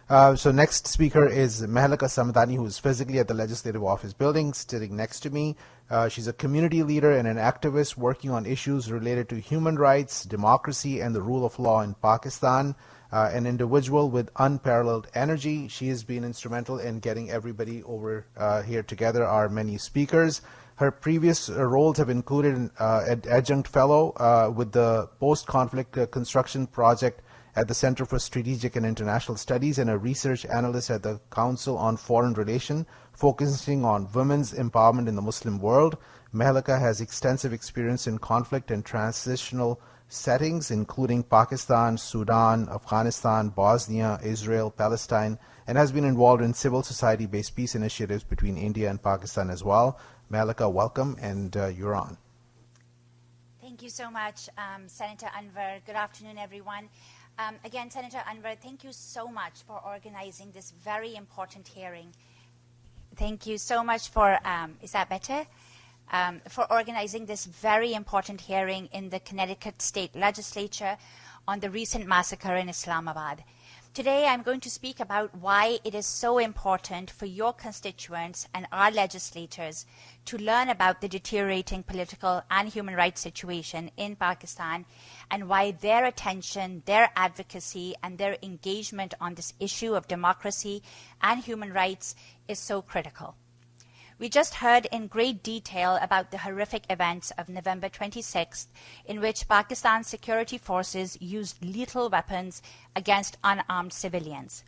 So next speaker is Mehlika Samadani, who is physically at the Legislative Office building, sitting next to me. She's a community leader and an activist working on issues related to human rights, democracy, and the rule of law in Pakistan. An individual with unparalleled energy. She has been instrumental in getting everybody over here together, our many speakers. Her previous roles have included an adjunct fellow with the Post-Conflict Construction Project at the Center for Strategic and International Studies and a research analyst at the Council on Foreign Relations, focusing on women's empowerment in the Muslim world. Mehlika has extensive experience in conflict and transitional settings, including Pakistan, Sudan, Afghanistan, Bosnia, Israel, Palestine, and has been involved in civil society-based peace initiatives between India and Pakistan as well. Mehlika, welcome, and you're on. Thank you so much, Senator Anwar. Good afternoon, everyone. Again, Senator Anwar, thank you so much for organizing this very important hearing. Thank you so much for, is that better? For organizing this very important hearing in the Connecticut State Legislature on the recent massacre in Islamabad. Today, I'm going to speak about why it is so important for your constituents and our legislators to learn about the deteriorating political and human rights situation in Pakistan and why their attention, their advocacy, and their engagement on this issue of democracy and human rights is so critical. We just heard in great detail about the horrific events of November 26th, in which Pakistan's security forces used lethal weapons against unarmed civilians.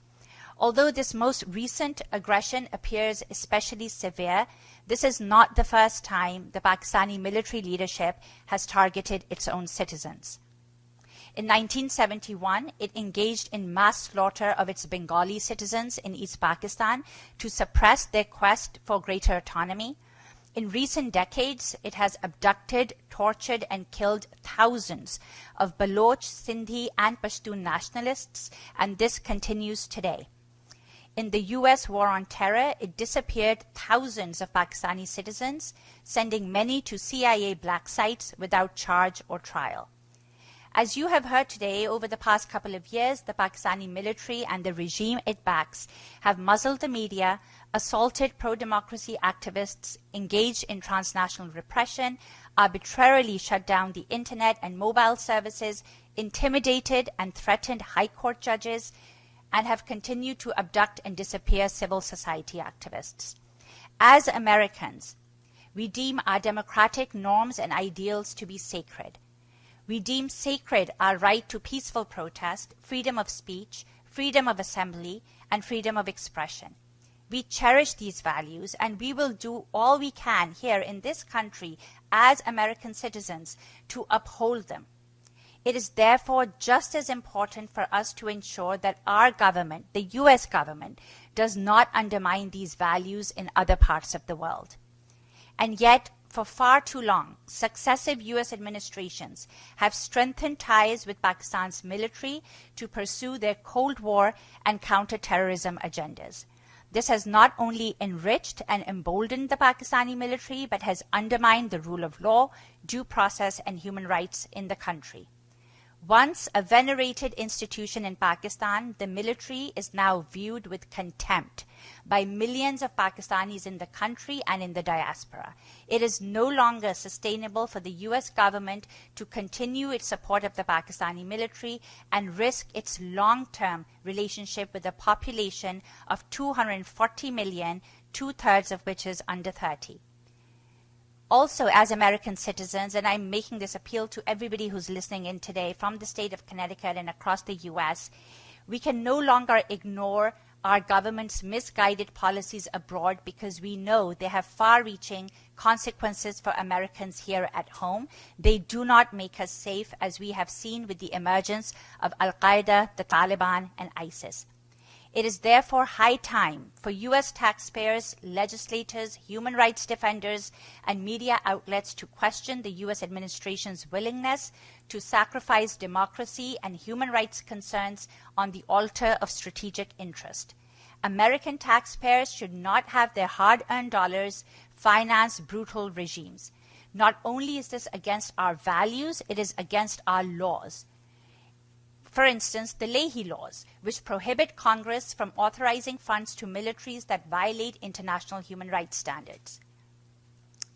Although this most recent aggression appears especially severe, this is not the first time the Pakistani military leadership has targeted its own citizens. In 1971, it engaged in mass slaughter of its Bengali citizens in East Pakistan to suppress their quest for greater autonomy. In recent decades, it has abducted, tortured, and killed thousands of Baloch, Sindhi, and Pashtun nationalists, and this continues today. In the U.S. war on terror, it disappeared thousands of Pakistani citizens, sending many to CIA black sites without charge or trial. As you have heard today, over the past couple of years, the Pakistani military and the regime it backs have muzzled the media, assaulted pro-democracy activists, engaged in transnational repression, arbitrarily shut down the internet and mobile services, intimidated and threatened high court judges, and have continued to abduct and disappear civil society activists. As Americans, we deem our democratic norms and ideals to be sacred. We deem sacred our right to peaceful protest, freedom of speech, freedom of assembly, and freedom of expression. We cherish these values, and we will do all we can here in this country as American citizens to uphold them. It is therefore just as important for us to ensure that our government, the U.S. government, does not undermine these values in other parts of the world. And yet, for far too long, successive U.S. administrations have strengthened ties with Pakistan's military to pursue their Cold War and counter-terrorism agendas. This has not only enriched and emboldened the Pakistani military, but has undermined the rule of law, due process, and human rights in the country. Once a venerated institution in Pakistan, the military is now viewed with contempt by millions of Pakistanis in the country and in the diaspora. It is no longer sustainable for the U.S. government to continue its support of the Pakistani military and risk its long-term relationship with a population of 240 million, two-thirds of which is under 30. Also, as American citizens, and I'm making this appeal to everybody who's listening in today from the state of Connecticut and across the U.S., we can no longer ignore our government's misguided policies abroad because we know they have far-reaching consequences for Americans here at home. They do not make us safe, as we have seen with the emergence of Al-Qaeda, the Taliban, and ISIS. It is therefore high time for U.S. taxpayers, legislators, human rights defenders, and media outlets to question the U.S. administration's willingness to sacrifice democracy and human rights concerns on the altar of strategic interest. American taxpayers should not have their hard-earned dollars finance brutal regimes. Not only is this against our values, it is against our laws. For instance, the Leahy laws, which prohibit Congress from authorizing funds to militaries that violate international human rights standards.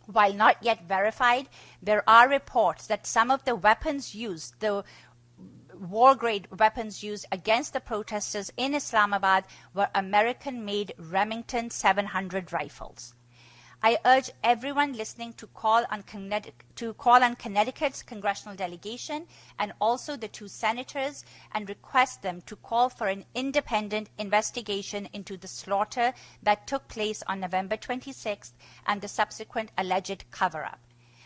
While not yet verified, there are reports that some of the weapons used, the war-grade weapons used against the protesters in Islamabad, were American-made Remington 700 rifles. I urge everyone listening to call on Connecticut's congressional delegation and also the 2 senators and request them to call for an independent investigation into the slaughter that took place on November 26th and the subsequent alleged cover-up.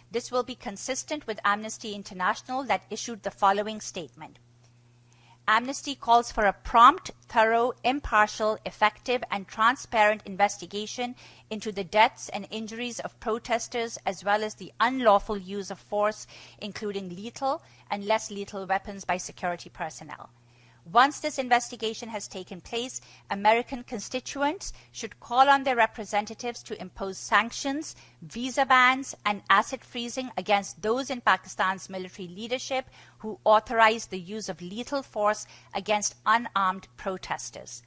This will be consistent with Amnesty International that issued the following statement. Amnesty calls for a prompt, thorough, impartial, effective, and transparent investigation into the deaths and injuries of protesters as well as the unlawful use of force, including lethal and less lethal weapons by security personnel. Once this investigation has taken place, American constituents should call on their representatives to impose sanctions, visa bans, and asset freezing against those in Pakistan's military leadership who authorized the use of lethal force against unarmed protesters.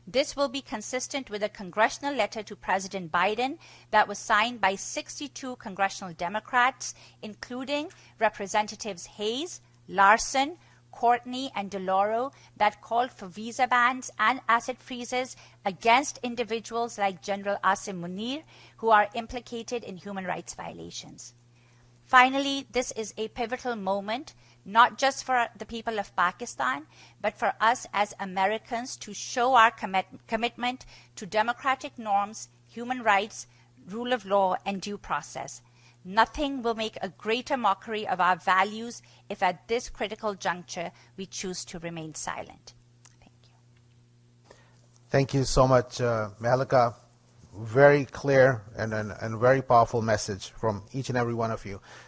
This will be consistent with a congressional letter to President Biden that was signed by 62 congressional Democrats, including Representatives Hayes, Larson, Courtney, and DeLauro, that called for visa bans and asset freezes against individuals like General Asim Munir, who are implicated in human rights violations. Finally, this is a pivotal moment, not just for the people of Pakistan, but for us as Americans to show our commitment to democratic norms, human rights, rule of law, and due process. Nothing will make a greater mockery of our values if at this critical juncture we choose to remain silent. Thank you. Thank you so much, Mehalika. Very clear and very powerful message from each and every one of you.